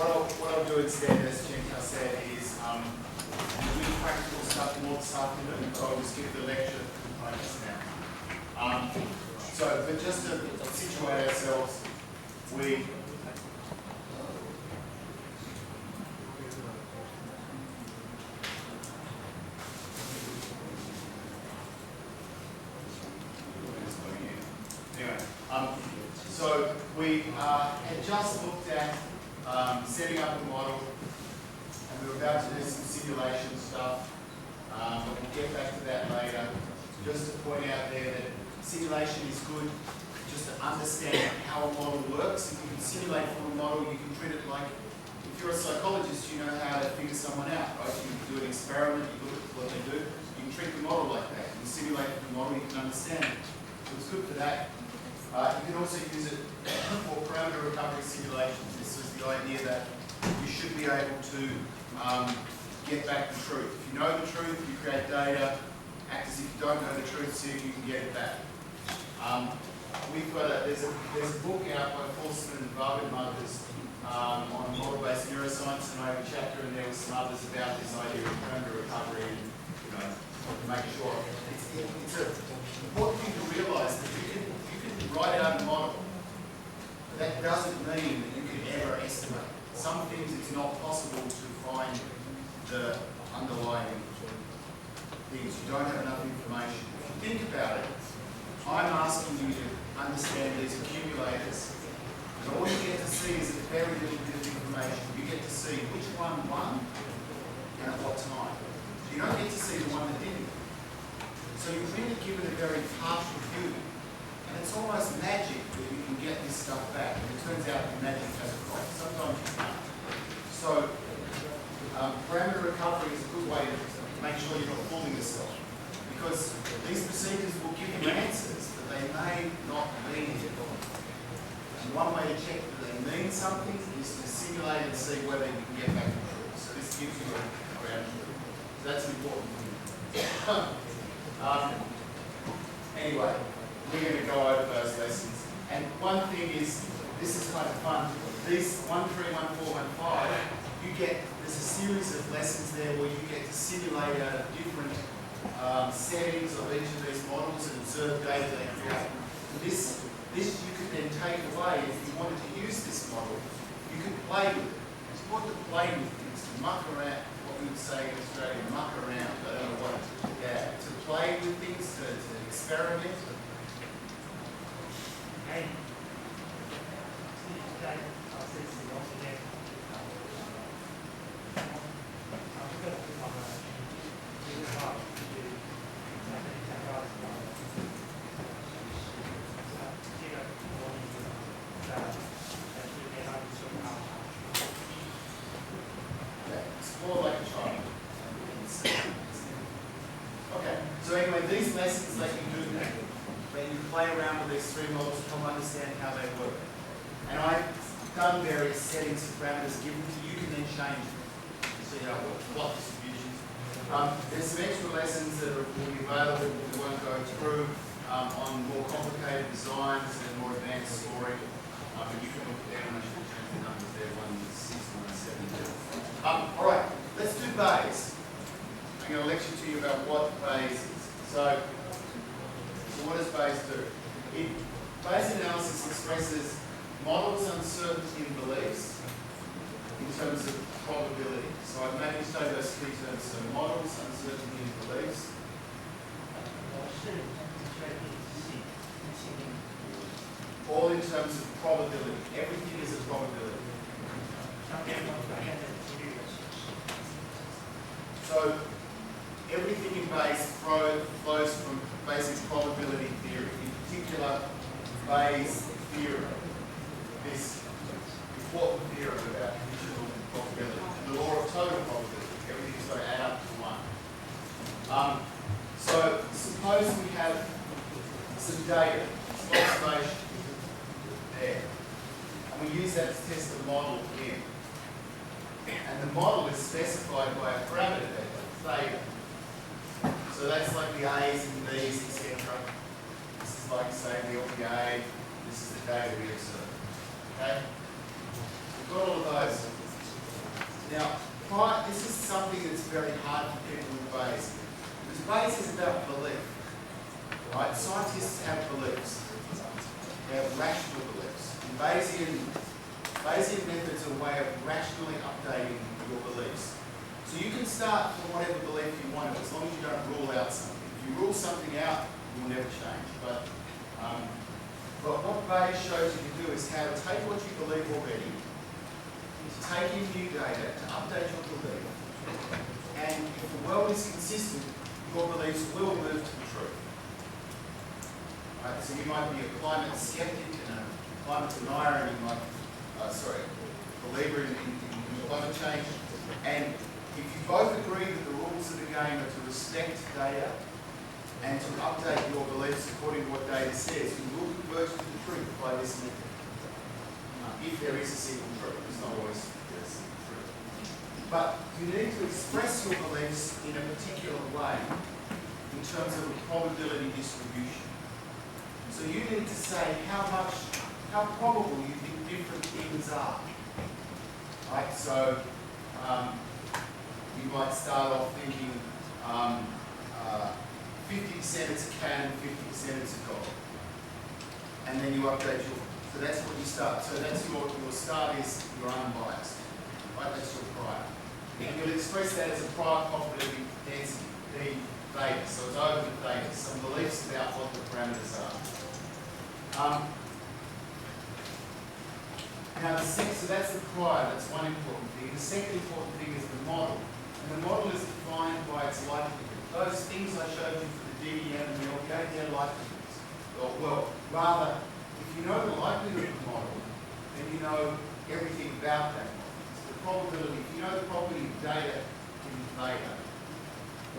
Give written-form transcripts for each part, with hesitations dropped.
what I'll do instead, as Chantal said, is we'll do practical stuff more this afternoon, but I'll just give the lecture focus now. But just to situate ourselves, we had just looked at setting up a model, and we were about to do some simulation stuff, but we'll get back to that later. Just to point out there that simulation is good just to understand how a model works. If you can simulate from a model, you can treat it like, if you're a psychologist, you know how to figure someone out, right? You can do an experiment, you look at what they do, you can treat the model like that. You can simulate from the model, you can understand it. So it's good for that. You can also use it for parameter recovery simulations. This is the idea that you should be able to get back the truth. If you know the truth, you create data. Act as if you don't know the truth, see if you can get it back. There's a book out by Forsman and Vargas on model-based neuroscience, and I have a chapter in there with some others about this idea of parameter recovery and to make sure. It's an important thing to realise that you can write out a model. That doesn't mean that you can ever estimate. Some things it's not possible to find the underlying things. You don't have enough information. If you think about it, I'm asking you to understand these accumulators, and all you get to see is a very little bit of information. You get to see which one won and at what time. You don't get to see the one that didn't. So you're really given a very partial view. And it's almost magic that you can get this stuff back. And it turns out the magic has a cost. Sometimes you can't. So parameter recovery is a good way to make sure you're not fooling yourself. Because these procedures will give you answers, but they may not mean it. And one way to check that they mean something is to simulate and see whether you can get back the truth. So this gives you a ground truth. So that's an important thing. Anyway, we're going to go over those lessons. And one thing is, this is kind of fun. These 1, 3, 1, 4, 1, 5, there's a series of lessons there where you get to simulate out of different settings of each of these models and observe data they create. And this you could then take away if you wanted to use this model. You could play with it. It's important to play with things, to muck around, what we would say in Australia, muck around. I don't know what, to play with things, to experiment. Hey. Explore like a child. Okay, so anyway, these lessons let you do that. When you play around with these three models to help understand how they work. And I've done various settings of parameters given to you. You can then change them to see how it works. Plot distributions. There's some extra lessons that will be available that we won't go through on more complicated designs and more advanced scoring. But you can look there and I should change the numbers there, 1, 6, 1, 7. All right, let's do Bayes. I'm going to lecture to you about what Bayes is. So what does Bayes do? Bayesian analysis expresses models' uncertainty in beliefs in terms of probability. So I've managed to show those three terms. So models, uncertainty in beliefs. All in terms of probability. Everything is a probability. So everything in Bayes flows from basic probability theory, in particular Bayes' theorem, this important theorem about conditional probability, and the law of total probability. Everything's got to add up to 1. So suppose we have some data, some observation there, and we use that to test the model in. And the model is specified by a parameter data, theta. So that's like the A's and B's, etc. This is like, say, the LPA. This is the data we observe. Okay? We've got all of those. Now, this is something that's very hard for people with Bayes. Because Bayes is about belief. Right? Scientists have beliefs. They have rational beliefs. And Bayesian methods are a way of rationally updating your beliefs. So you can start from whatever belief you want, as long as you don't rule out something. If you rule something out, it will never change. But what Bayes shows you to do is how to take what you believe already, to take in new data, to update your belief, and if the world is consistent, your beliefs will move to the truth. Right? So you might be a climate skeptic and a climate denier, and you might, believer in climate change, and if you both agree that the rules of the game are to respect data and to update your beliefs according to what data says, you will converge to the truth by this method. If there is a single truth, it's not always a single truth. But you need to express your beliefs in a particular way in terms of a probability distribution. So you need to say how probable you think different things are. Right? So you might start off thinking 50% it's a can, 50% it's a gold. And then you update your, so that's what you start. So that's your start is your unbiased. Right? That's your prior. And you'll express that as a prior probability density, D theta. So it's over the theta, some beliefs about what the parameters are. Now, so that's the prior, that's one important thing. The second important thing is the model. And the model is defined by its likelihood. Those things I showed you for the DEM and the LPA, they're likelihoods. Well, rather, if you know the likelihood of the model, then you know everything about that model. So the probability, if you know the property of data in theta,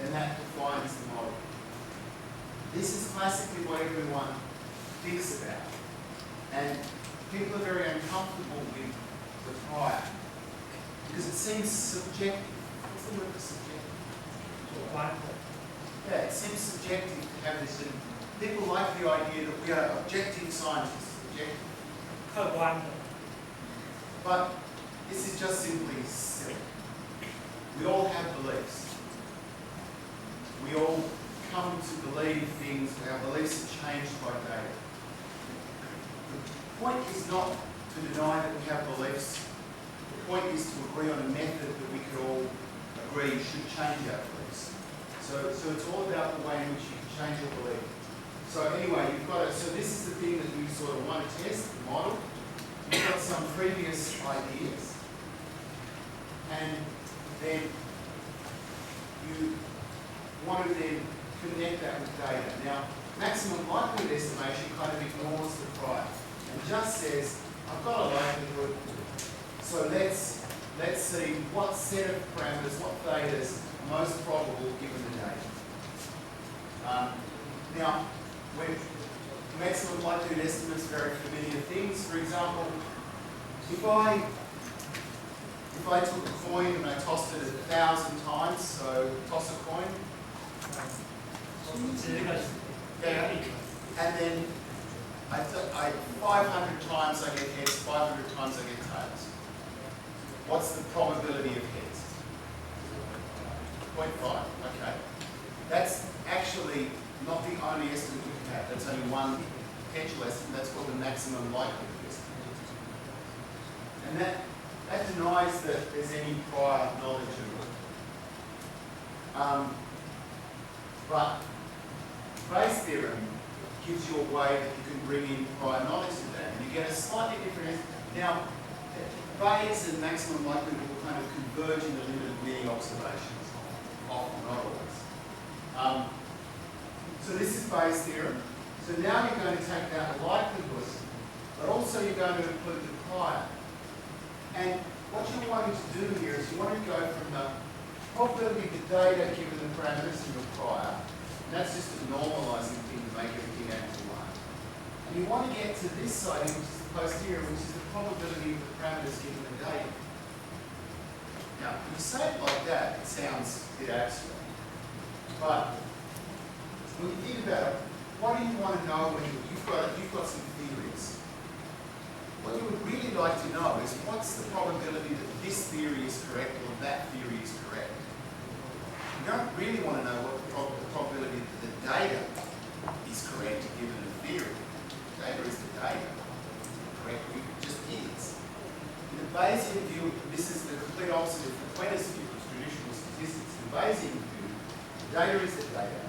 then that defines the model. This is classically what everyone thinks about. And people are very uncomfortable with the prior because it seems subjective. What's the word for subjective? Yeah, it seems subjective to have this. People like the idea that we are objective scientists. Objective. But this is just simply silly. We all have beliefs. We all come to believe things. Our beliefs are changed by data. The point is not to deny that we have beliefs. The point is to agree on a method that we could all agree should change our beliefs. So it's all about the way in which you can change your belief. So anyway, so this is the thing that you sort of want to test, the model. You've got some previous ideas, and then you want to then connect that with data. Now, maximum likelihood estimation kind of ignores the prior and just says, I've got a likelihood, so let's see what set of parameters, what thetas are most probable given the data. Now, when maximum likelihood estimates are very familiar things. For example, if I took a coin and I tossed it 1,000 times, so toss a coin, and then 500 times I get heads, 500 times I get tails. What's the probability of heads? 0.5, okay. That's actually not the only estimate we can have. That's only one potential estimate. That's called the maximum likelihood estimate. And that denies that there's any prior knowledge of it. But Bayes' theorem gives you a way that you can bring in prior knowledge to that, and you get a slightly different. Now, Bayes and maximum likelihood will kind of converge in the limit of many observations, often not always. So this is Bayes' theorem. So now you're going to take out the likelihood, but also you're going to include the prior. And what you're wanting to do here is you want to go from the probability of the data given the parameters in your prior, and that's just a normalizing thing to make everything add to 1. And you want to get to this side, which is the posterior, which is the probability of the parameters given the data. Now, when you say it like that, it sounds a bit abstract. But when you think about it, what do you want to know when you've got some theories? What you would really like to know is what's the probability that this theory is correct or really want to know what the probability that the data is correct given the theory. Data is the data. Correct? It just is. In the Bayesian view, this is the complete opposite of the Quentis view of traditional statistics. In the Bayesian view, the data is the data.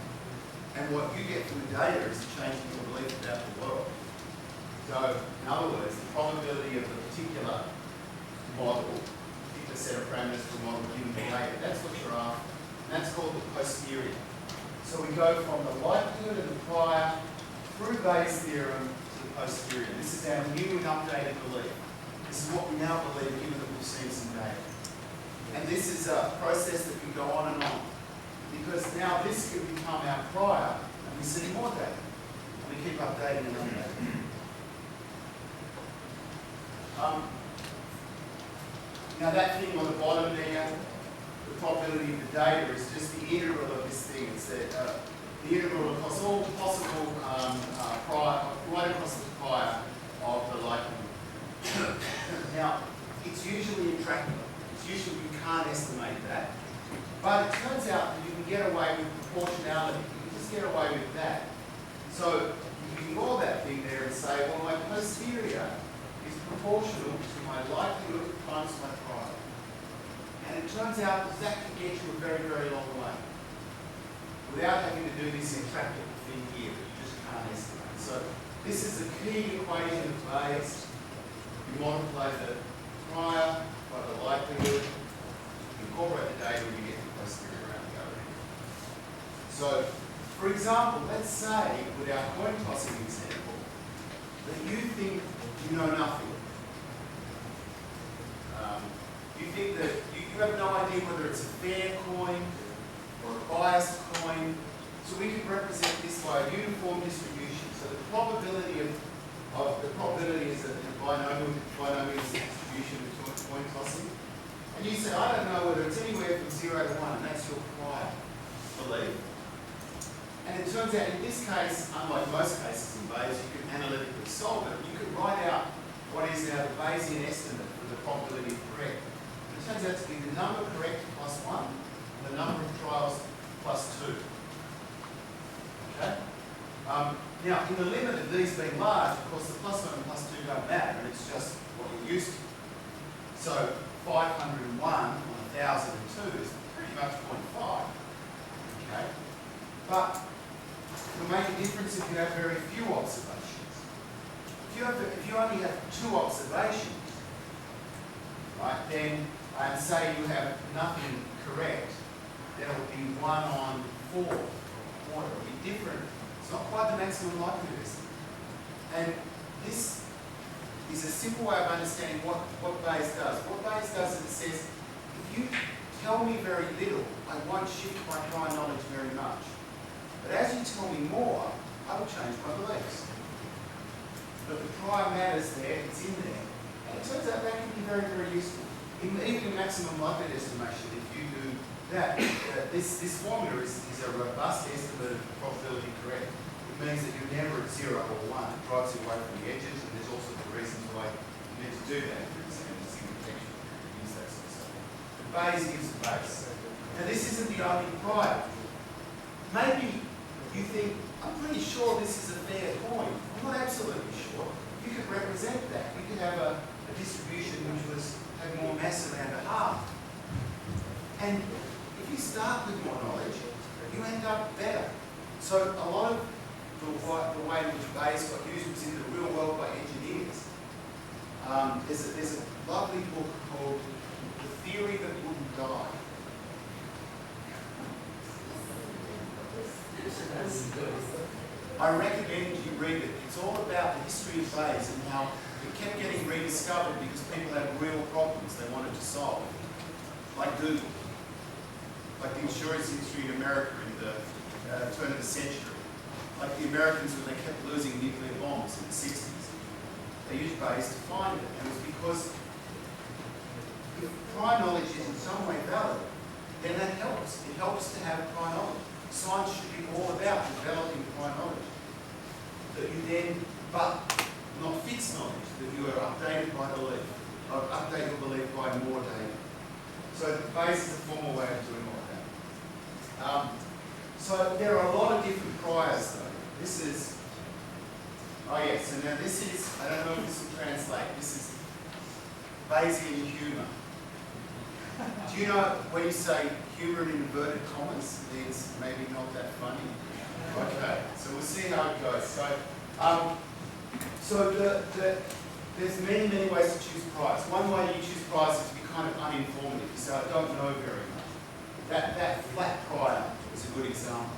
And what you get from the data is a change in your belief about the world. So, in other words, the probability of a particular model, particular set of parameters for a model given the data, that's what you're after. And that's called the posterior. So we go from the likelihood of the prior through Bayes' theorem to the posterior. This is our new and updated belief. This is what we now believe given that we've seen some data. And this is a process that can go on and on. Because now this can become our prior, and we see more data. And we keep updating and updating. Now that thing on the bottom there, the probability of the data is just the integral of this thing. It's the integral across all possible prior, right across the prior of the likelihood. Now, it's usually intractable. It's usually you can't estimate that. But it turns out that you can get away with proportionality. You can just get away with that. So you ignore that thing there and say, well, my posterior is proportional to my likelihood times my prior. And it turns out that that can get you a very, very long way without having to do this intractable thing here that you just can't estimate. So this is the key equation of Bayes. You multiply the prior by the likelihood, you incorporate the data, and you get the posterior around the other end. So, for example, let's say, with our coin tossing example, that you think you know nothing. You think that you have no idea whether it's a fair coin or a biased coin. So we can represent this by a uniform distribution. So the probability of the probability is a binomial distribution between coin tossing. And you say, I don't know whether it's anywhere from 0 to 1, and that's your prior belief. And it turns out in this case, unlike most cases in Bayes, you can analytically solve it. You can write out what is now the Bayesian estimate for the probability of correct. And it turns out to be the number correct plus 1, and the number of trials plus 2. Okay? Now, in the limit of these being large, of course, the plus 1 and plus 2 don't matter, and it's just what you're used to. So 501 on 1,002 is pretty much 0.5. Okay? But it will make a difference if you have very few observations. If you only have 2 observations, right, then I'd say you have nothing correct. Then it will be 1 on 4. Or it will be different. It's not quite the maximum likelihood estimate. And this is a simple way of understanding what Bayes does. What Bayes does is it says, if you tell me very little, I won't shift my prior knowledge very much. But as you tell me more, I will change my beliefs. But the prior matter's there, it's in there. And it turns out that can be very, very useful. Even maximum likelihood estimation, if you do that, this formula is a robust estimate of probability correct. It means that you're never at 0 or 1. It drives you away from the edges, and there's also the reasons why you need to do that. For example, single protection, use that sort of stuff. But Bayes gives a base. Now this isn't the only prior. Maybe you think, I'm pretty sure this is a fair coin. I'm not absolutely sure. You could represent that. You could have a distribution which had more mass around a half. And if you start with more knowledge, you end up better. So a lot of the way in which Bayes got used was in the real world by engineers. There's a lovely book called The Theory That Wouldn't Die. I recommend you read it. It's all about the history of Bayes and how it kept getting rediscovered because people had real problems they wanted to solve. Like Google. Like the insurance industry in America in the turn of the century. Like the Americans when they kept losing nuclear bombs in the 60s. They used Bayes to find it. And it was because if prior knowledge is in some way valid, then that helps. It helps to have prior knowledge. Science should be all about developing prior knowledge. That you then, but not fixed knowledge, that you are updated by belief, or update your belief by more data. So Bayes is a formal way of doing all that. So there are a lot of different priors though. This is, oh yeah, so now this is, I don't know if this will translate, this is Bayesian humour. Do you know when you say humour in inverted commas, it's maybe not that funny? Okay, so we'll see how it goes. So, there's many ways to choose priors. One way you choose priors is to be kind of uninformative. You say, I don't know very much. That flat prior is a good example.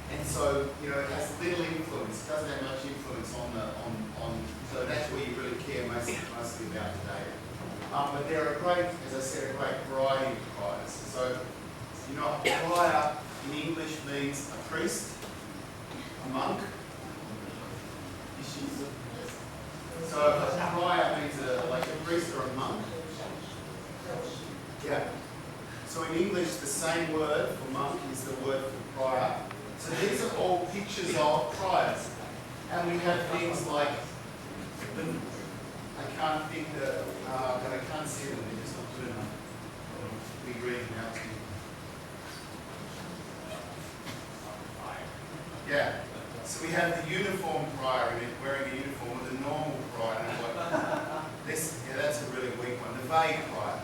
And so, you know, it has little influence. It doesn't have much influence so that's where you really care mostly about the data. But there are as I said, a great variety of priors. So, you know, a prior in English means a priest, a monk. So a prior means like a priest or a monk. Yeah. So in English, the same word for monk is the word for prior. So these are all pictures of priors. And we have things like, I can't think but I can't see them, they're just not good enough. We read them out to you. Yeah. So we have the uniform prior in it, wearing a uniform, or the normal prior. This, yeah, that's a really weak one. The vague prior.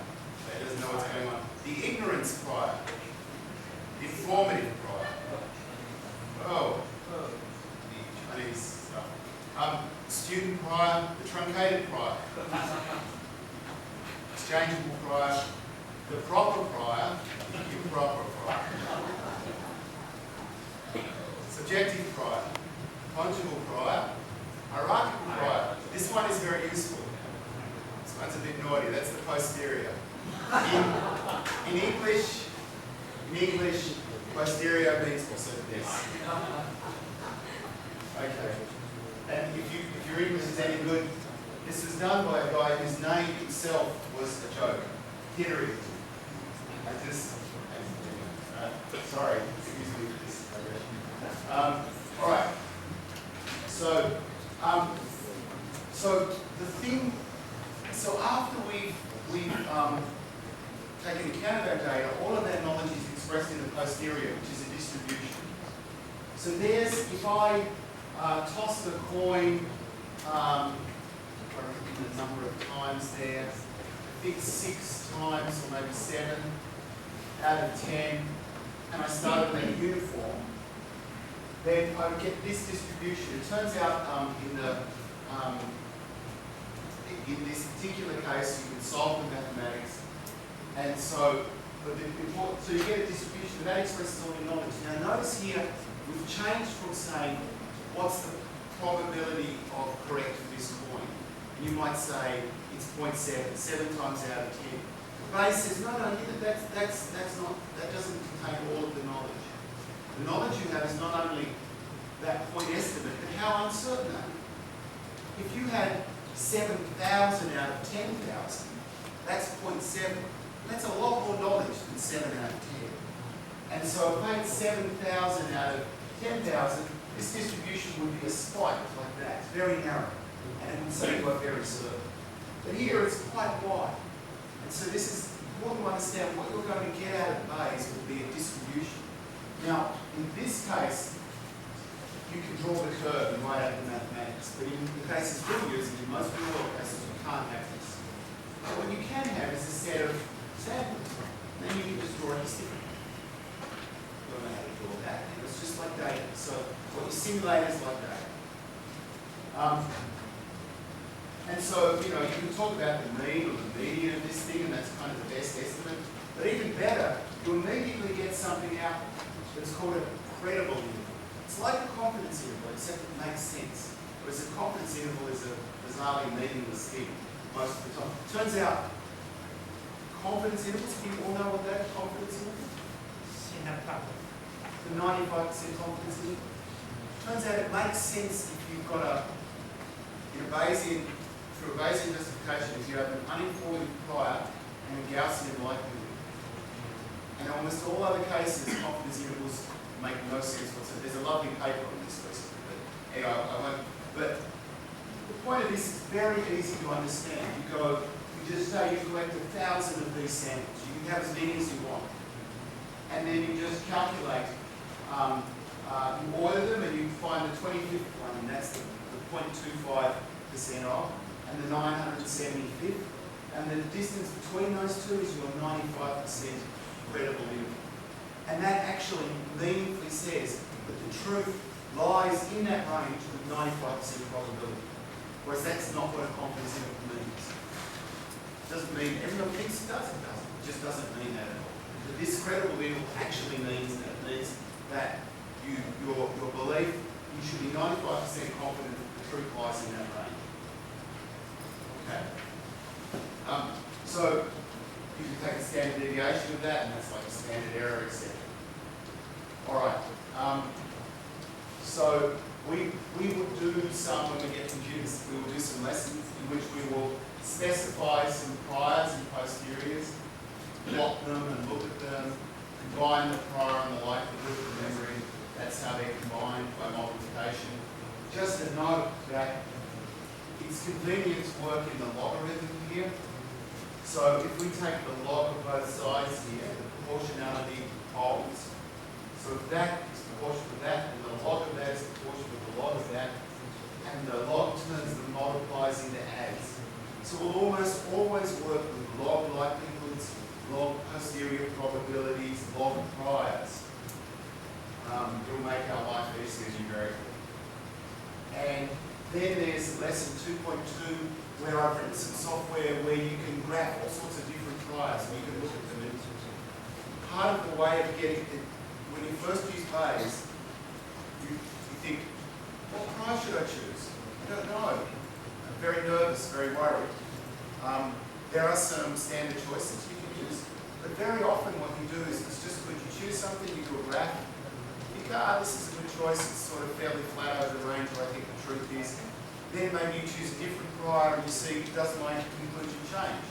They doesn't know what's going on. The ignorance prior. The informative prior. Oh. The Chinese stuff. Student prior, the truncated prior. Exchangeable prior. The proper prior, the improper prior. Subjective prior, conjugal prior, hierarchical prior. This one is very useful. This one's a bit naughty. That's the posterior. In English, posterior means also this. Okay. And if your English is any good, this was done by a guy whose name himself was a joke. Hillary. Sorry, excuse me for this. All right. So after we've taken account of our data, all of that knowledge is expressed in the posterior, which is a distribution. So there's, if I toss the coin, the number of times there, I think 6 times or maybe 7 out of 10, and I started with a uniform, then I would get this distribution. It turns out in this particular case, you can solve the mathematics, and so you get a distribution, and that expresses all your knowledge. Now notice here, we've changed from saying, what's the probability of correct for this coin? And you might say, it's 0.7, 7 times out of 10. Bayes says, no, that doesn't contain all of the knowledge. The knowledge you have is not only that point estimate, but how uncertain are you? If you had 7,000 out of 10,000, that's 0.7. That's a lot more knowledge than 7 out of 10. And so if I had 7,000 out of 10,000, this distribution would be a spike like that. It's very narrow. And it would say you are very certain. But here it's quite wide. And so this is important to understand. What you're going to get out of Bayes will be a distribution. Now, in this case, you can draw the curve and write out the mathematics. But in the cases we're using, in most real cases, you can't have this. So what you can have is a set of samples. And then you can just draw a histogram. You don't know how to draw that. It's just like data. So what you simulate is like data. And so, you know, you can talk about the mean or the median of this thing, and that's kind of the best estimate. But even better, you immediately get something out that's called a credible interval. It's like a confidence interval, except it makes sense. Whereas a confidence interval is a bizarrely meaningless thing most of the time. Turns out, confidence intervals, do you all know what that confidence interval is? The 95% confidence interval. Turns out it makes sense if you've got through a Bayesian justification, if you have an uninformed prior and a Gaussian likelihood. And almost all other cases, confidence intervals make no sense whatsoever. There's a lovely paper on this recently, but anyway, I won't. But the point of this is very easy to understand. You say you collect 1,000 of these samples. You can have as many as you want. And then you just calculate, you order them and you find the 25th one, and that's the 0.25% off, and the 975th. And the distance between those two is your 95% credible interval. And that actually meaningfully says that the truth lies in that range with 95% probability. Whereas that's not what a confidence interval means. It doesn't mean everyone thinks it does, it doesn't. It just doesn't mean that at all. But this credible interval actually means that. It means that your belief, you should be 95% confident that the truth lies in that range. Okay? So you can take a standard deviation of that, and that's like a standard error, etc. All right. So we will do some, when we get computers, we will do some lessons in which we will specify some priors and posteriors, plot them and look at them, combine the prior and the likelihood of remembering. That's how they're combined by multiplication. Just a note that it's convenient to work in the logarithm here. So if we take the log of both sides here, the proportionality holds. So if that is proportional to that, and the log of that is proportional to the log of that, and the log turns the multiplies into adds. So we'll almost always work with log likelihoods, log posterior probabilities, log priors. It'll make our life easier numerically. And then there's lesson 2.2, where I've written some software where you can graph all sorts of different priors and you can look at them. And part of the way of getting it, when you first use Bayes, you think, what prior should I choose? I don't know. I'm very nervous, very worried. There are some standard choices you can use, but very often what you do is it's just when you choose something, you do a graph. You go, this is a good choice, it's sort of fairly flat over the range where I think the truth is. Then maybe you choose a different prior and you see, does my conclusion change?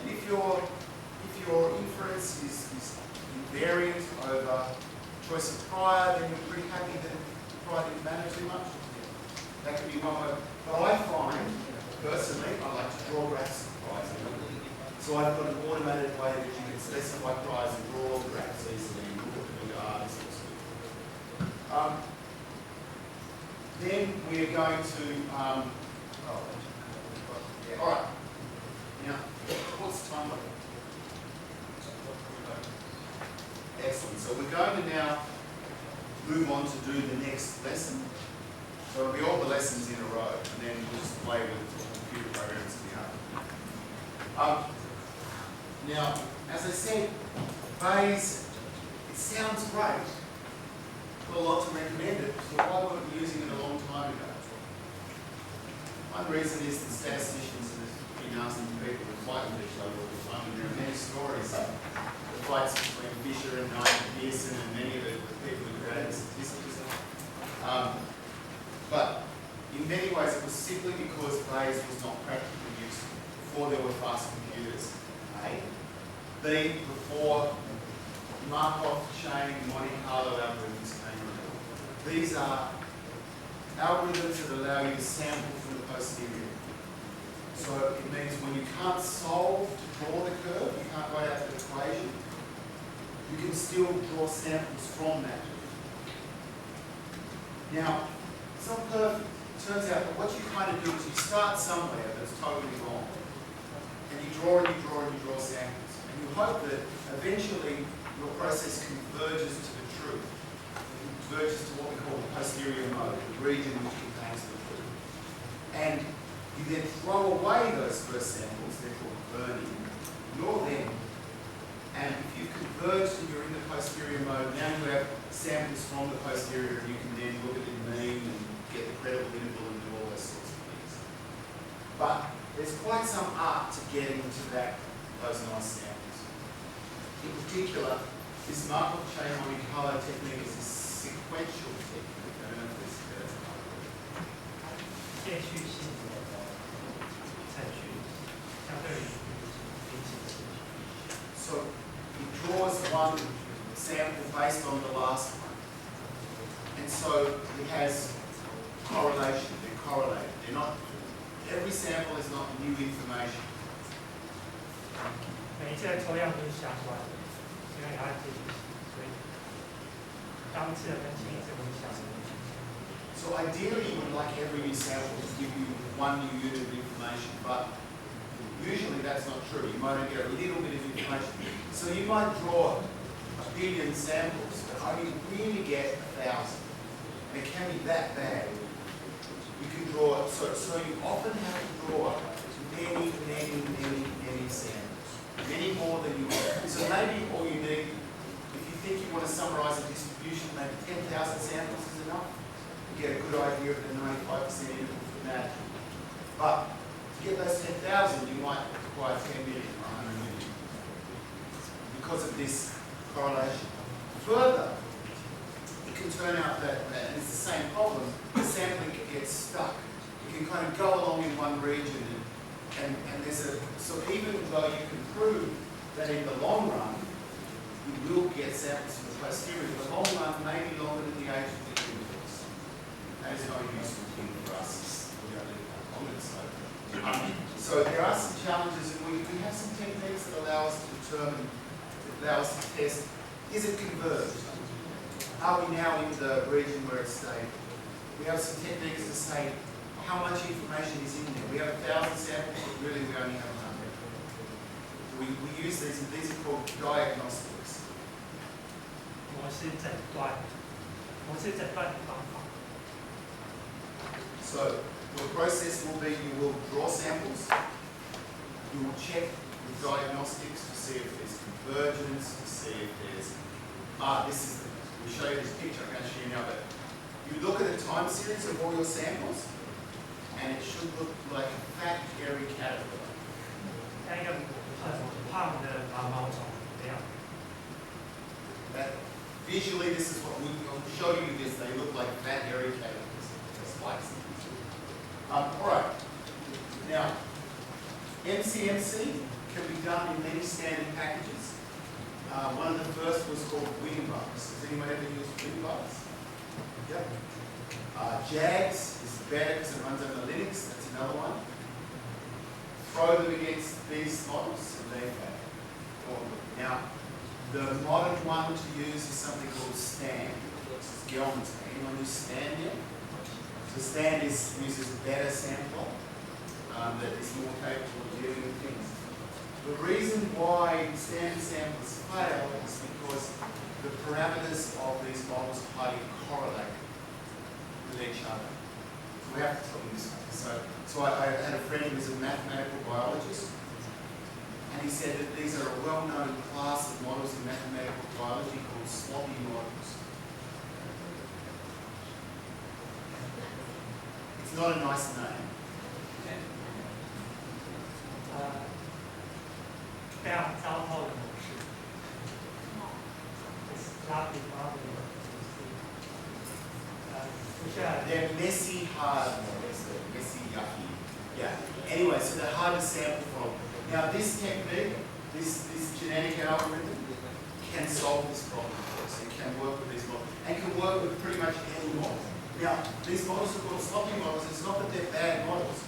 And if your inference is invariant over choice of prior, then you're pretty happy that prior didn't matter too much. That could be one way. But I find, personally, I like to draw graphs of priors. So I've got an automated way that you can specify priors and draw graphs easily and look at the R's. Then we are going to, all right. Now, what's the time like? Excellent. So we're going to now move on to do the next lesson. So it'll be all the lessons in a row, and then we'll just play with computer programs in the Now, as I said, Bayes, it sounds great. Got a lot to recommend it, so why weren't we using it a long time ago? One reason is that statisticians have been asking people to fight with each other all the time, and there are many stories of the fights between Fisher and Knight and Pearson and many of the people who created statistics. But in many ways it was simply because Bayes was not practically used before there were fast computers. A. B. Before Markov chain Monte Carlo algorithms came around. These are algorithms that allow you to sample from the posterior. So it means when you can't solve to draw the curve, you can't write out the equation, you can still draw samples from that. Now, it's not perfect. It turns out that what you kind of do is you start somewhere that's totally wrong. And you draw and you draw and you draw samples. And you hope that eventually your process converges to the truth. It converges to what we call the posterior mode, the region which contains the truth. And you then throw away those first samples, they're called burning. Ignore them. And if you've converged and you're in the posterior mode, now you have samples from the posterior and you can then look at the mean and get the credible interval and do all those sorts of things. But there's quite some art to getting to those nice samples. In particular, this Markov chain Monte Carlo technique is a sequential technique. I don't know if this is So it draws one sample based on the last one. And so it has correlation, they're correlated. They're not, every sample is not new information. 每一次的抽样都是相关的，因为它自己，所以当次的跟前一次都是相关的。So ideally, you would like every new sample to give you one new unit of information, but usually that's not true. You might only get a little bit of information. So you might draw 1 billion samples, but only really get 1,000. And it can be that bad. You can draw, so you often have to draw many samples. Many more than you want. So maybe all you need, if you think you want to summarize a distribution, maybe 10,000 samples is enough. You get a good idea of the 95% interval from that. But to get those 10,000, you might require 10 million or 100 million because of this correlation. Further, it can turn out that, and it's the same problem, the sampling gets stuck. You can kind of go along in one region and there's a, so even though you can prove that in the long run, you will get samples from the posterior, the long run may be longer than the age of the universe. That is not a useful thing for us. We don't live that long, so there are some challenges, and we have some techniques that allow us to determine, that allow us to test, is it converged? Are we now in the region where it's stable? We have some techniques to say how much information is in there. We have 1,000 samples, but really we only have 100. We use these, and these are called diagnostics. 模式诊断的方法。 So your process will be you will draw samples, you will check with diagnostics to see if there's convergence, to see if there's, we'll show you this picture, I'm going to show you now, but you look at a time series of all your samples, and it should look like a fat, hairy caterpillar. 像一个胖的毛毛虫这样。 Visually, this is what we'll show you this. They look like fat, hairy caterpillars. Just spikes. All right. Now, MCMC can be done in many standard packages. One of the first was called Winbugs. Has anyone ever used Winbugs? Yep. JAGS is better because it runs on Linux. That's another one. Throw them against these models and they fail. Now, the modern one to use is something called STAN. This is geometry. Anyone use STAN yet? So STAN uses a better sampler that is more capable of dealing with things. The reason why STAN samplers fail is because the parameters of these models are highly correlated with each other. So we have to tell you this one. So I had a friend who was a mathematical biologist, and he said that these are a well-known class of models in mathematical biology called sloppy models. It's not a nice name. 非常糟透的模式。sloppy model 不是。They're messy, hard models. They're messy, yucky. Yeah. Anyway, so they're hard to sample from. Now this technique, this genetic algorithm, can solve this problem for us. It can work with these models. And can work with pretty much any model. Now, these models are called sloppy models. It's not that they're bad models.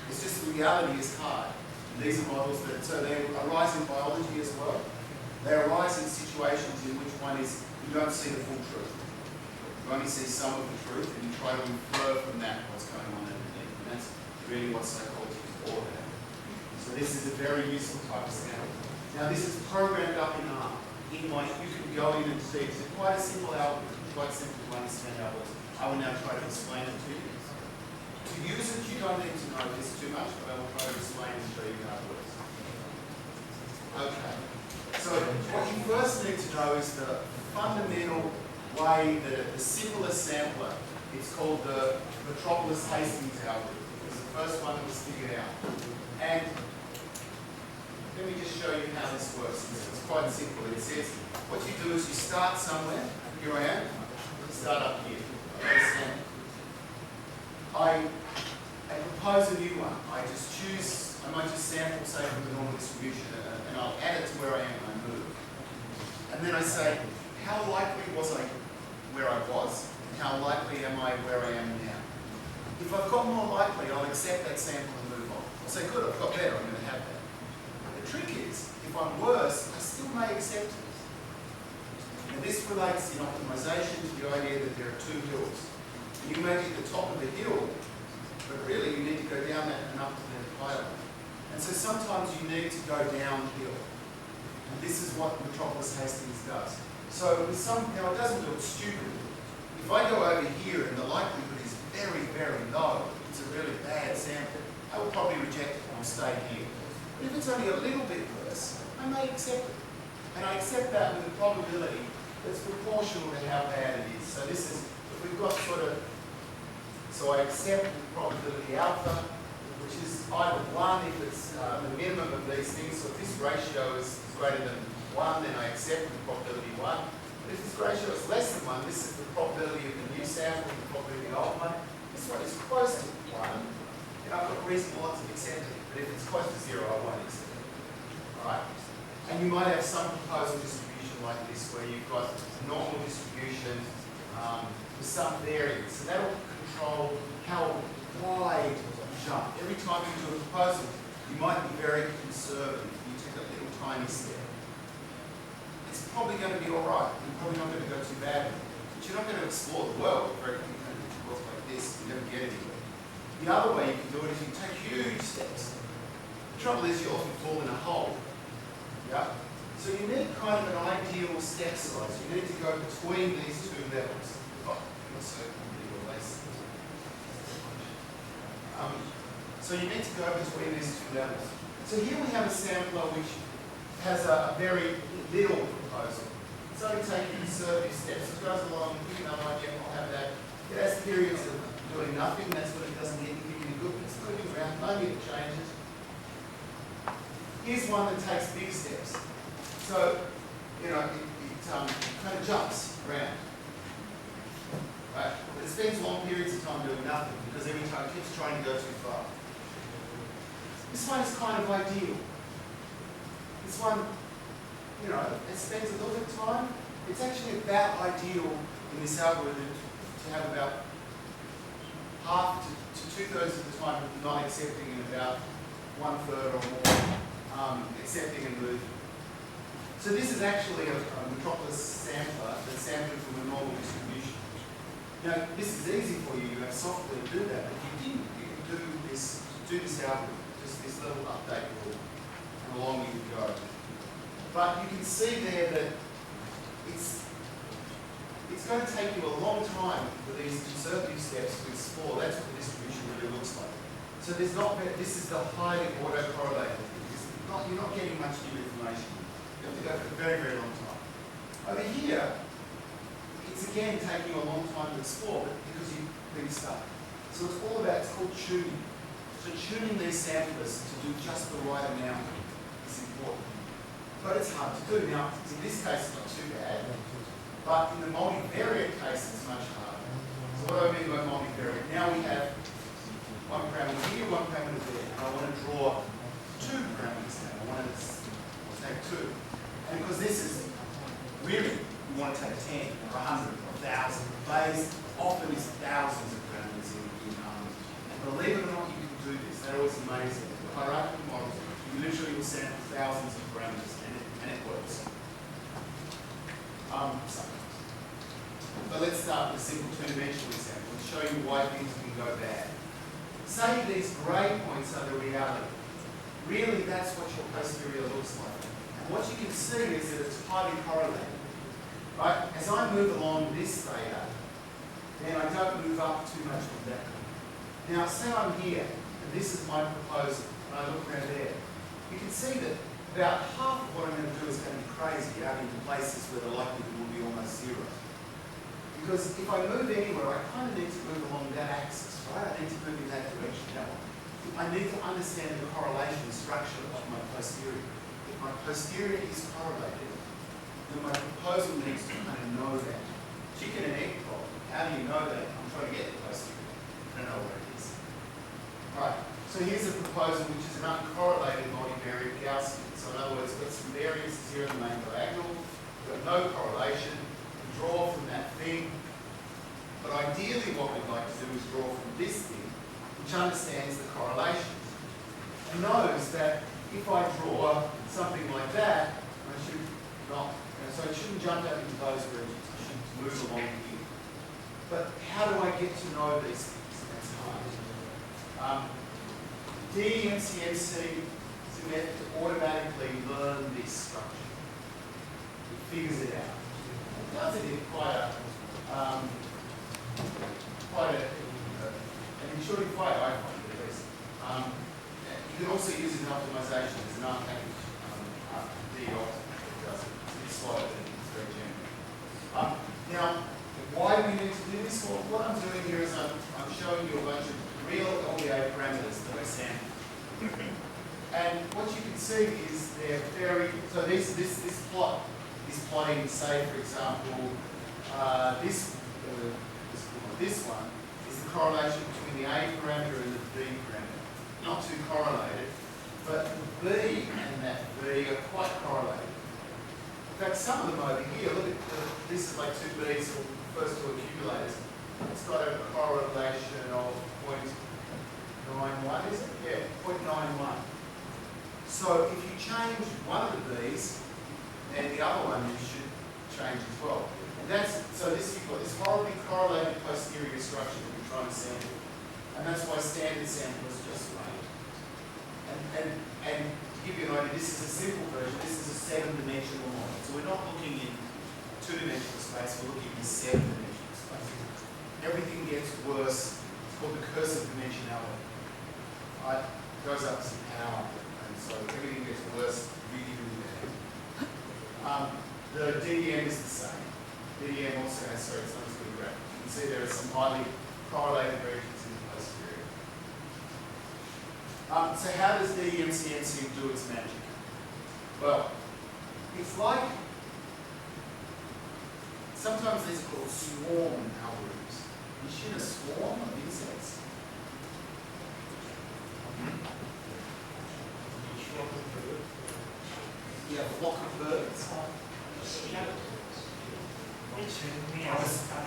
It's just the reality is hard. And these are models that, so they arise in biology as well. They arise in situations in which one is, you don't see the full truth. You only see some of the truth, and you try to infer from that what's going on underneath. And that's really what psychology is all about. So this is a very useful type of sample. Now this is programmed up in R. You can go in and see. It's quite a simple algorithm, quite simple to understand algorithm. I will now try to explain it to you. To use it, you don't need to know this too much, but I will try to explain and show you how it works. Okay. So what you first need to know is the fundamental way that the simplest sampler, it's called the Metropolis-Hastings algorithm. It was the first one that was figured out. And let me just show you how this works. It's quite simple. It says, what you do is you start somewhere. Here I am. Start up here. I propose a new one. I just choose, I might just sample, say, from the normal distribution, and I'll add it to where I am and I move. And then I say, how likely was I where I was, and how likely am I where I am now? If I've got more likely, I'll accept that sample and move on. I'll say, good, I've got better, I'm going to have that. The trick is, if I'm worse, relates in optimization to the idea that there are two hills. You may be at the top of the hill, but really you need to go down that and up to the higher one. And so sometimes you need to go downhill. And this is what Metropolis Hastings does. So with now it doesn't look stupid. If I go over here and the likelihood is very, very low, it's a really bad sample, I will probably reject it and I'll stay here. But if it's only a little bit worse, I may accept it. And I accept that with a probability that's proportional to how bad it is. So this is, if we've got sort of, so I accept the probability alpha, which is either 1 if it's the minimum of these things. So if this ratio is greater than 1, then I accept the probability 1. But if this ratio is less than 1, this is the probability of the new sample, the probability of the old one. This one is close to 1. And I've got reasonable odds of accepting it. But if it's close to 0, I won't accept it. Alright? And you might have some proposal distribution like this, where you've got a normal distribution with some variance. So that will control how wide you jump. Every time you do a proposal, you might be very conservative. You take a little tiny step. It's probably going to be all right. You're probably not going to go too badly. But you're not going to explore the world very quickly. It works like this. You never get anywhere. The other way you can do it is you take huge steps. The trouble is you often fall in a hole. Yeah? So you need kind of an ideal step size. You need to go between these two levels. So you need to go between these two levels. So here we have a sampler which has a very little proposal. It's only taking conservative steps. It goes along, you know, I'll have that. It has periods of doing nothing. That's when it doesn't get anything good. It's moving around, maybe it changes. Here's one that takes big steps. So, you know, it kind of jumps around. Right? But it spends long periods of time doing nothing because every time it keeps trying to go too far. This one is kind of ideal. This one, you know, it spends a little bit of time. It's actually about ideal in this algorithm to have about half to 2/3 of the time not accepting and about 1/3 or more accepting and moving. So this is actually a Metropolis sampler that's sampling from a normal distribution. Now, this is easy for you. You have software to do that. But if you didn't, you could do this algorithm, just this little update rule, and along you would go. But you can see there that it's going to take you a long time for these conservative steps to explore. That's what the distribution really looks like. So there's not, this is the highly autocorrelated. You're not getting much new information. You have to go for a very, very long time. Over here, it's again taking a long time to explore, but because you've been stuck. So it's all about, it's called tuning. So tuning these samplers to do just the right amount is important. But it's hard to do. Now, in this case, it's not too bad. But in the multivariate case, it's much harder. So what do I mean by multivariate? Now we have one parameter here, one parameter there. And I want to draw 2 parameters now. I want to take 2. And because this is really, we want to take 10 or 100 or 1,000. Bayes often is thousands of parameters in and believe it or not, you can do this. That always amazing. The hierarchical models, you literally will sample thousands of parameters and it works. But let's start with a simple 2-dimensional example and show you why things can go bad. Say these grey points are the reality. Really, that's what your posterior looks like. And what you can see is that it's highly correlated. Right? As I move along this theta, then I don't move up too much on that. Now, say I'm here, and this is my proposal, and I look around there. You can see that about half of what I'm going to do is going to be crazy out into places where the likelihood will be almost 0. Because if I move anywhere, I kind of need to move along that axis, right? I need to move in that direction. Now, I need to understand the correlation structure of my posterior. If my posterior is correlated, then my proposal needs to kind of know that. Chicken and egg problem. How do you know that? I'm trying to get the posterior. I don't know where it is. Right. So here's a proposal which is an uncorrelated multivariate Gaussian. So in other words, we've got some variances here in the main diagonal. We've got no correlation. We draw from that thing. But ideally what we'd like to do is draw from this thing, which understands the correlation and knows that if I draw something like that, I should not, so it shouldn't jump out into those regions. It should move along here. But how do I get to know these things? That's hard. DEMCMC is a method to automatically learn this structure. It figures it out. It does it in quite a an intuitive way, I find it at least. You can also use it in optimization. There's an unpackaged DOT that does it. It's slow, but it's very general. Now, why do we need to do this? Well, what I'm doing here is I'm showing you a bunch of real LBA parameters that I sampled. And what you can see is they're very, so this plot is plotting, say, for example, this one is the correlation between the A parameter and the B parameter. Not too correlated, but the B and that B are quite correlated. In fact, some of them over here, look at this is like two B's, or first two accumulators. It's got a correlation of 0.91, is it? Yeah, 0.91. So if you change one of the B's, then the other one you should change as well. And so you've got this horribly correlated posterior structure that we're trying to sample. And that's why standard sample is just right. And to give you an idea, this is a simple version. This is a 7-dimensional model. So we're not looking in 2-dimensional space, we're looking in 7-dimensional space. Everything gets worse. It's called the curse of dimensionality. Right? It goes up some power. And so everything gets worse really, really bad. The DEM is the same. DEM also has, sorry, it's not as good a graph. You can see there are some highly correlated regions in the posterior. So how does DEMCMC do its magic? Well, it's like, sometimes these are called swarm algorithms. You shoot a swarm of insects. Yeah, a flock of birds.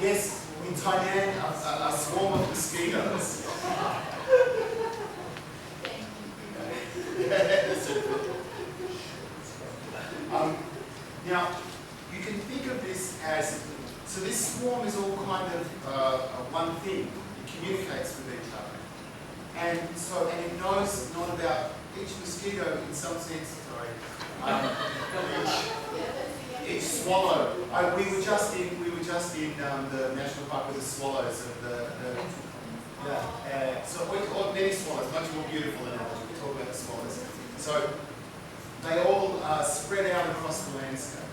Yes, in Thailand, a swarm of mosquitoes. Now, you can think of this as, so this swarm is all kind of one thing. It communicates with each other. And it knows not about each mosquito in some sense, sorry. Each swallow. We were just in the national park with the swallows of so many swallows, much more beautiful than ours. We talk about the swallows. So they all spread out across the landscape,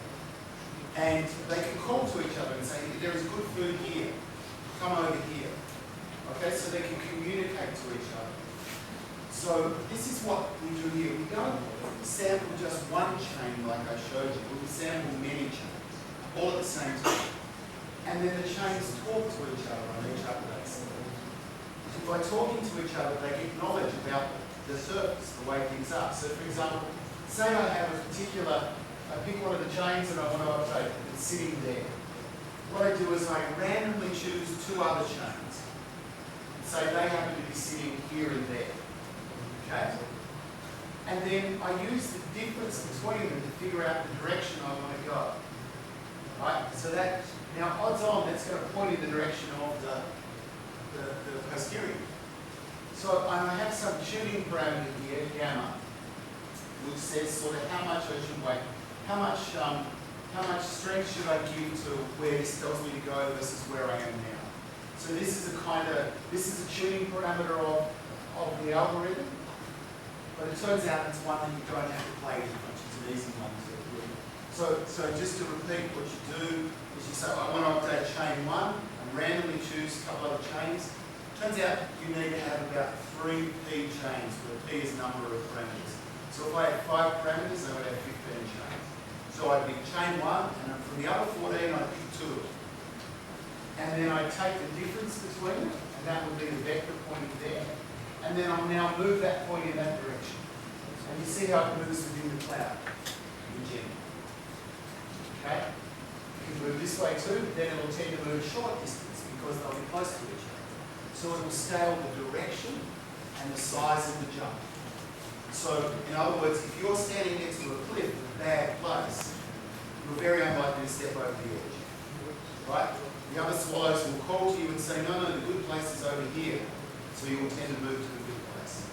and they can call to each other and say, "There is good food here. Come over here." Okay, so they can communicate to each other. So this is what we do here. We don't sample just one chain like I showed you. We sample many chains, all at the same time. And then the chains talk to each other on each update. So by talking to each other, they get knowledge about the surface, the way things are. So for example, say I have a particular, I pick one of the chains and I want to update it. It's sitting there. What I do is I randomly choose two other chains. Say they happen to be sitting here and there. Okay? And then I use the difference between them to figure out the direction I want to go. Right? So that, now odds on, that's going to point in the direction of the posterior. So I have some tuning parameter here, gamma, which says sort of how much I should wait, how much strength should I give to where this tells me to go versus where I am now. So this is a tuning parameter of the algorithm. But it turns out it's one that you don't have to play as much. It's an easy one to do. So just to repeat, what you do is you say, I want to update chain 1, and randomly choose a couple other chains. Turns out you need to have about 3 P chains, where P is number of parameters. So if I had 5 parameters, I would have 15 chains. So I'd pick chain 1, and from the other 14, I'd pick 2 of them. And then I take the difference between them, and that would be the vector pointing there. And then I'll now move that point in that direction. And you see how it moves within the cloud in general. Okay? You can move this way too, but then it will tend to move a short distance because they'll be close to each other. So it will scale the direction and the size of the jump. So, in other words, if you're standing next to a cliff in a bad place, step over the edge. Right? The other swallows will call to you and say, no, the good place is over here. So you will tend to move to the good place.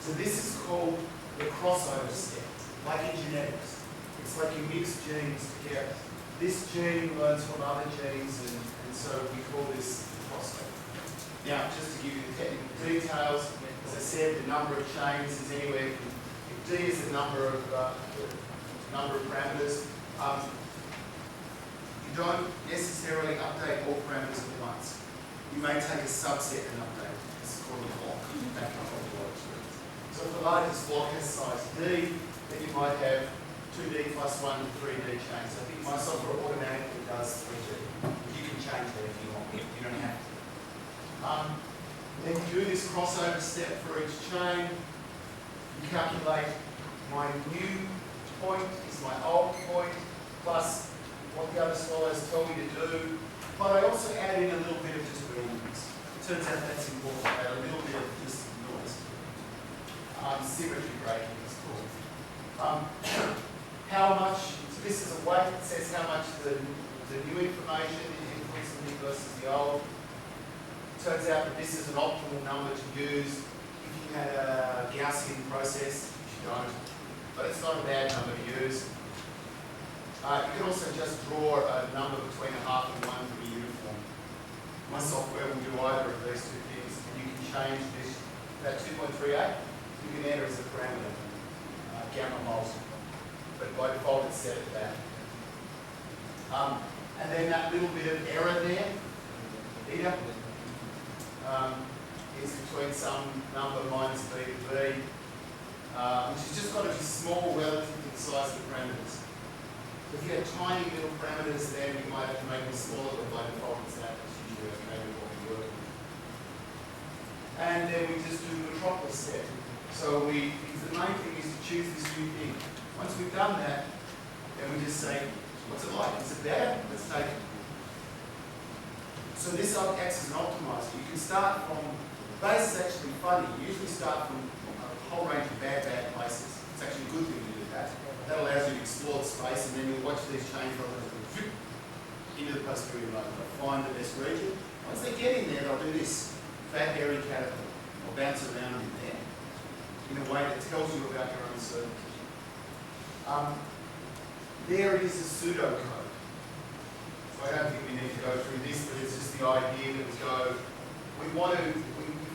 So this is called the crossover step, like in genetics. It's like you mix genes together. This gene learns from other genes, and so we call this crossover. Now, just to give you the technical details, as I said, the number of chains is anywhere from, if D is the number of parameters, you don't necessarily update all parameters at once. You may take a subset and update it. This is called a block. So if the largest block has size D, then you might have 2D plus 1 to 3D chains. I think my software automatically does 3D. You can change that if you want. You don't have to. Then you do this crossover step for each chain. You calculate my new point is my old point plus what the other swallows tell me to do. But I also add in a little bit of just randomness. It turns out that's important. I add a little bit of just noise. Symmetry breaking is called. How much, so this is a weight that says how much the new information influences me versus the old. Turns out that this is an optimal number to use if you had a Gaussian process, which you don't, but it's not a bad number to use. You can also just draw a number between a half and 1 to be uniform. My software will do either of these two things, and you can change this, that 2.38, you can enter as a parameter, gamma multiple. But by default it's set at that. And then that little bit of error there, theta, is between some number minus b to b, which has just got to be small relative to the size of the parameters. If you have tiny little parameters, then you might have to make them smaller, but by default it's that. That's usually okay with what we work with. And then we just do the metropolis step. So the main thing is to choose this new thing. Once we've done that, then we just say, what's it like? Is it bad? Let's take it. So this acts as an optimizer. You can start from, base is actually funny. You usually start from a whole range of bad places. It's actually a good thing to do that. That allows you to explore the space, and then you'll watch these change into the posterior lobe. They'll find the best region. Once they get in there, they'll do this fat, hairy caterpillar. They'll bounce around in there in a way that tells you about your own certainty. There it is a pseudocode. So I don't think we need to go through this, but it's just the idea that we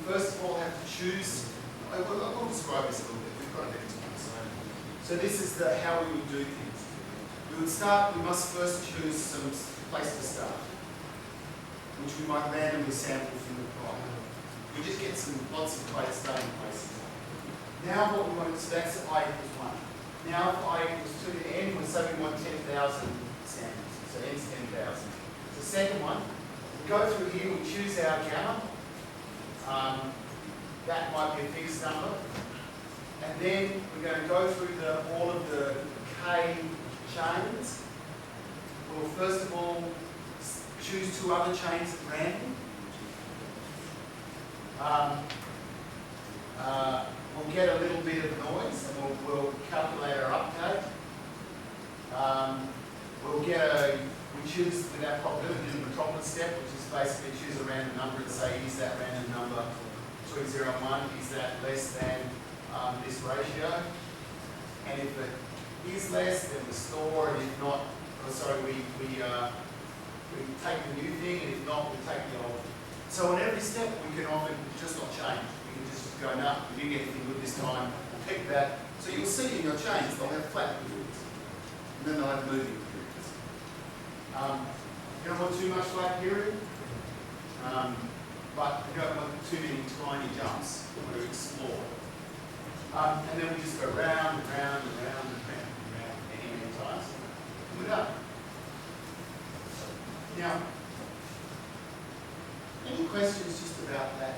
first of all have to choose. I will describe this a little bit. We've got a bit of time. So this is how we would do things. We must first choose some place to start, which we might randomly sample from the problem. We just get lots of starting places. Now what we want to, so that's I equals 1. Now if I equals 2 to n, we'll say we want 10,000 samples. So n is 10,000. The second one, we go through here, we choose our gamma. That might be a fixed number. And then we're going to go through all of the k chains. We'll first of all choose 2 other chains at random. We'll get a little bit of noise, and we'll calculate our update. We choose with that probability the metropolis step, which is basically choose a random number and say, is that random number between 0 and 1, is that less than this ratio? And if it is less, then we store, and if not, we take the new thing, and if not, we take the old thing. So on every step, we can often just not change. We can just go, no, we didn't get anything good this time, we'll pick that. So you'll see in your chains, they'll have flat periods, and then they'll have moving periods. You don't want too much flat period, but you don't want too many tiny jumps. You want to explore. And then we just go round and round and round and round and round many times. And we're done. Now, any questions just about that?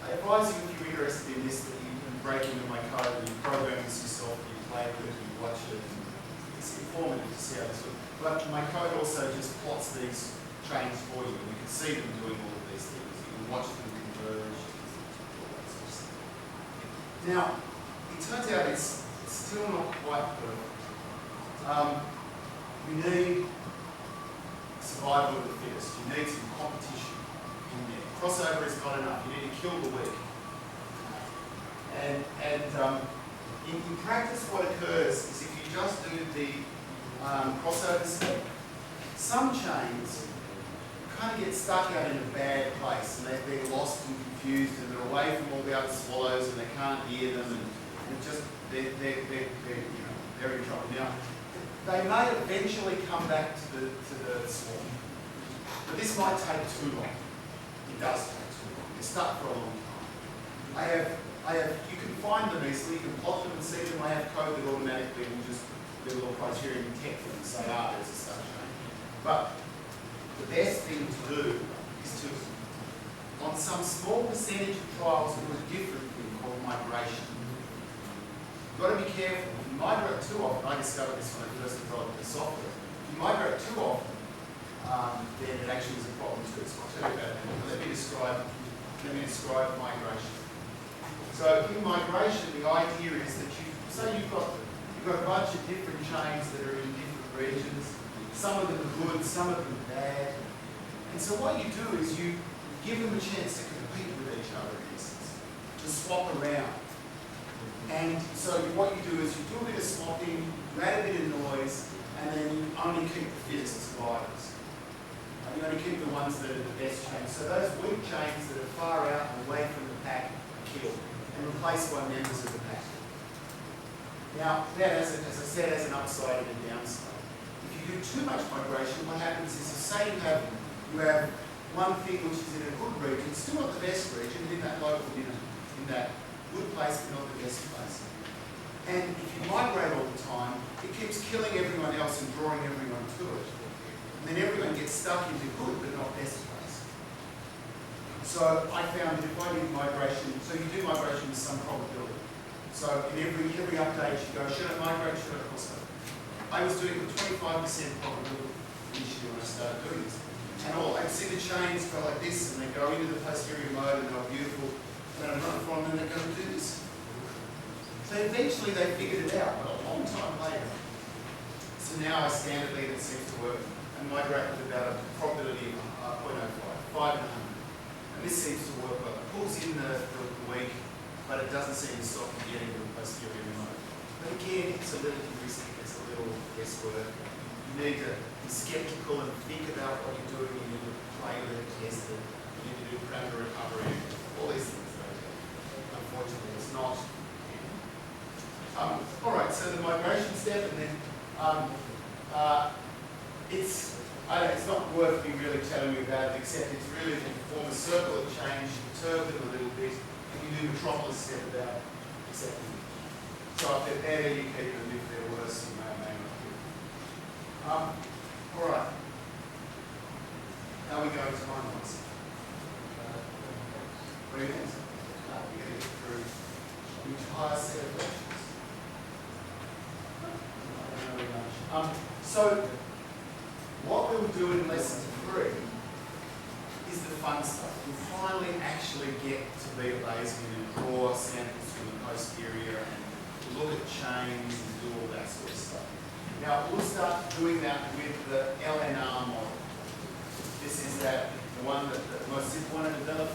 I advise you, if you're interested in this, that you can break into my code and you program this yourself, you play with it, you watch it. It's informative to see how this works. But my code also just plots these chains for you. You can see them doing all of these things. You can watch them converge. Now, it turns out it's still not quite perfect. you need survival of the fittest. You need some competition in there. Crossover is not enough. You need to kill the weak. And in practice, what occurs is if you just do the crossover step, some chains kind of get stuck out in a bad place, and they're lost and confused, and they're away from all the other swallows, and they can't hear them, and just they're in trouble. Now, they may eventually come back to the swarm, but this might take too long. It does take too long. They're stuck for a long time. You can find them easily. You can plot them and see them. I have code that automatically will just do a little criterion detect them and say, there's a stuck chain. But the best thing to do is to, on some small percentage of trials, do a different thing called migration. You've got to be careful. If you migrate too often, I discovered this when I first developed the software. If you migrate too often, then it actually is a problem too. So I'll tell you about that. Let me describe migration. So in migration, the idea is that you've got a bunch of different chains that are in different regions. Some of them are good, some of them are bad. And so what you do is you give them a chance to compete with each other, in essence, to swap around. And so what you do is you do a bit of swapping, you add a bit of noise, and then you only keep the fittest survivors. And you only keep the ones that are the best chains. So those weak chains that are far out and away from the pack are killed and replaced by members of the pack. Now, that, as I said, has an upside and a downside. If you do too much migration, what happens is, say you have one thing which is in a good region, still not the best region, in that local, in that good place, but not the best place. And if you migrate all the time, it keeps killing everyone else and drawing everyone to it. And then everyone gets stuck into good but not best place. So I found that if I did migration, so you do migration with some probability. So in every update you go, should I migrate, should I crossover? I was doing it with 25% probability initially when I started doing this. And I'd see the chains go like this, and they go into the posterior mode, and they're beautiful. And I'd run from them, and they're going to do this. So eventually they figured it out, but a long time later. So now I standardly, that seems to work, and migrate with about a probability of 0.05, 5 in 100. And this seems to work well. It pulls in the weak, but it doesn't seem to stop you getting to the posterior mode. But again, it's a little risky, it's a little guesswork. You need to be skeptical and think about what you're doing. You need to play with it, test it. You need to do parameter recovery, all these things. Unfortunately, it's not. All right, so the migration step, and then it's not worth me really telling you about it, except it's really to form a circle of change, perturb them a little bit, and you do metropolis step about accepting them. So if they're better, you keep them. If they're worse, you may not keep them. All right. How are we going time-wise? 3 minutes? We're going to get through the entire set of lectures. Not very much. So, what we'll do in lesson 3 is the fun stuff. We'll finally actually get to be a Bayesian and draw samples from the posterior and look at chains and do all that sort of stuff. Now, we'll start doing that with the LNR model. This is the one that the most simple one to develop.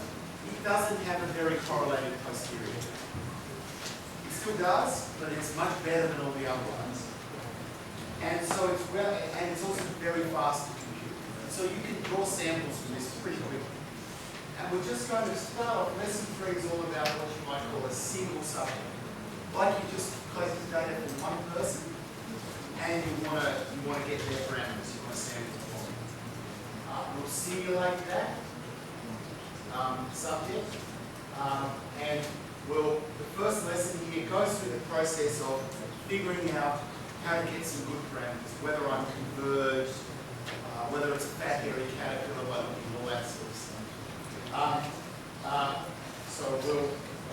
It doesn't have a very correlated posterior. It still does, but it's much better than all the other ones. And so it's also very fast to compute. So you can draw samples from this pretty quickly. And we're just going to start off. Lesson 3 is all about what you might call a single subject. Like you just collect data from one person, and you want to get their parameters. You want to sample them. We'll simulate that subject, and the first lesson here goes through the process of figuring out how to get some good parameters, whether I'm converged, whether it's a fat hairy caterpillar by looking at all that sort of stuff.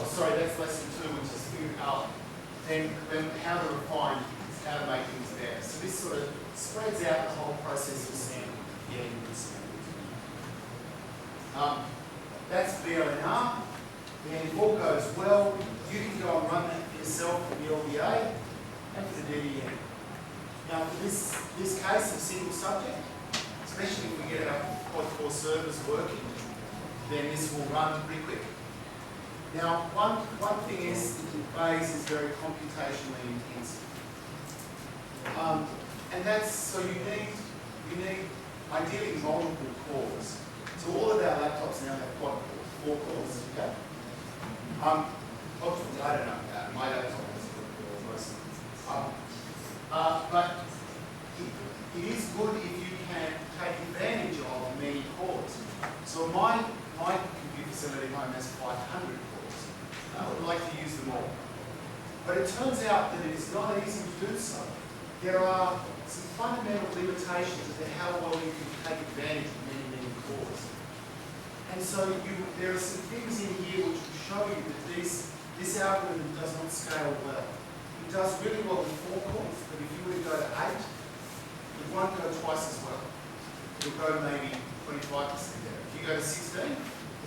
Sorry, that's lesson 2, which is figuring out then how to refine things, how to make things better. So this sort of spreads out the whole process of sampling, getting good samples. That's the LNR. And if all goes well, you can go and run that for yourself for the LBA and for the DEM. Now for this case of single subject, especially if we get our quad core servers working, then this will run pretty quick. Now one thing is Bayes is very computationally intensive. And that's, so you need ideally multiple cores. So all of our laptops now have quad core, 4 cores, okay? I don't know, my laptop has 4 cores. But it is good if you can take advantage of many cores. So my computer facility at home has 500 cores. I would like to use them all. But it turns out that it is not easy to do so. There are some fundamental limitations as to how well you can take advantage of many cores. And so there are some things in here which will show you that this algorithm does not scale well. It does really well with 4 cores, but if you were to go to 8, it won't go twice as well. It'll go maybe 25% better. If you go to 16,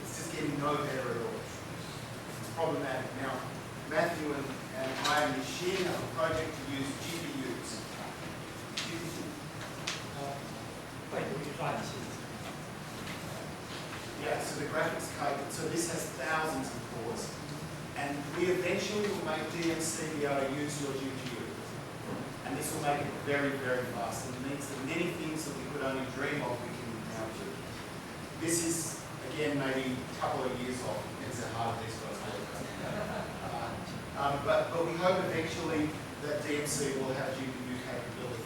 it's just getting no better at all. It's problematic. Now, Matthew and I and Sheen have a project to use GPUs. Yeah, so the graphics card, so this has thousands of cores. And we eventually will make DMC be able to use your GPU. And this will make it very fast. And it means that many things that we could only dream of, we can now do. This is, again, maybe a couple of years off. Depends how hard these guys work. But we hope eventually that DMC will have GPU capability.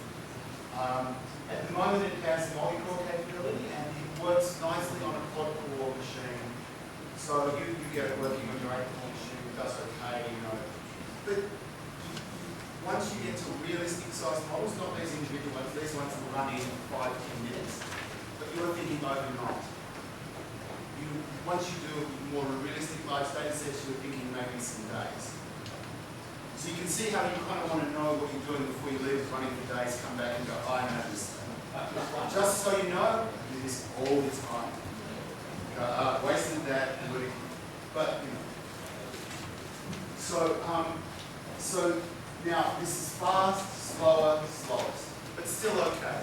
At the moment it has multi-core capability and it works nicely on a quad-core machine. So you get it working on your 8-core machine, it does okay, you know. But once you get to realistic sized models, not these individual ones, these ones will run in 5-10 minutes, but you're thinking overnight. Once you do more realistic large data sets, you're thinking maybe some days. So you can see how you kind of want to know what you're doing before you leave it running for days, come back and go, I know this thing. Just so you know, do this all the time. Wasted that, but you know. So now this is fast, slower, slowest, but still okay.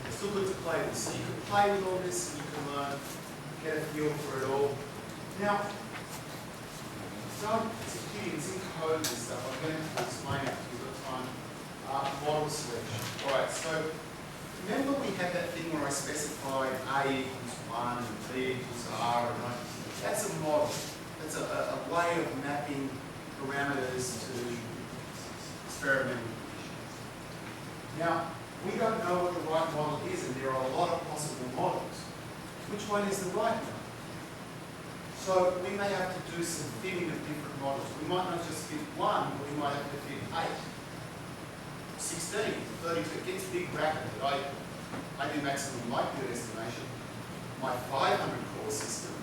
It's still good to play with. So you can play with all this and you can learn, get a feel for it all. Now, it's a pity, it's in code and stuff. I'm going to explain it to you at the time. Model selection. Alright, so remember we had that thing where I specified A equals 1 and B equals R and I. That's a model. That's a way of mapping parameters to experimental conditions. Now, we don't know what the right model is and there are a lot of possible models. Which one is the right one? So we may have to do some fitting of different models. We might not just fit 1, but we might have to fit 8. 16, 32, it gets big rapid. I do maximum likelihood estimation. My 500 core system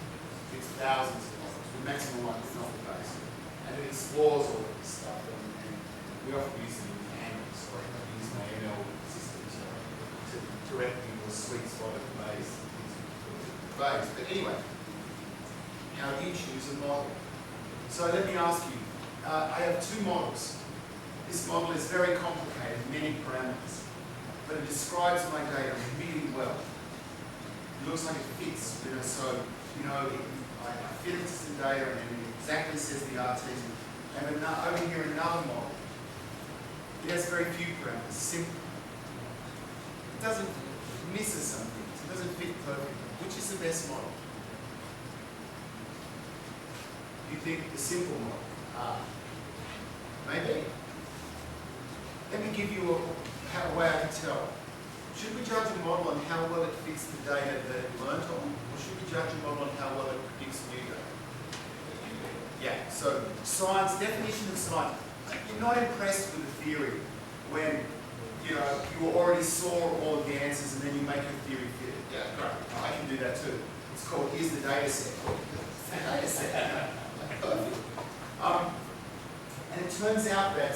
fits thousands of models with maximum likelihood not the base. And it explores all of this stuff and we often use it in tandem, so I use my ML system to direct me to a sweet spot of the base. But anyway, how do you choose a model? So let me ask you, I have 2 models. This model is very complicated, many parameters, but it describes my data really well. It looks like it fits, you know, so, you know, I fit into some data and it exactly says the RT. And over here another model, it has very few parameters, simple. It doesn't, it misses some things, it doesn't fit perfectly. Which is the best model? You think the simple model? Maybe. Let me give you a way I can tell. Should we judge a model on how well it fits the data that it learnt on, or should we judge a model on how well it predicts new data? Yeah, so science, definition of science. You're not impressed with the theory when you already saw all of the answers and then you make your theory fit. Yeah, great. I can do that too. It's called, here's the data set. Data set. Perfect. And it turns out that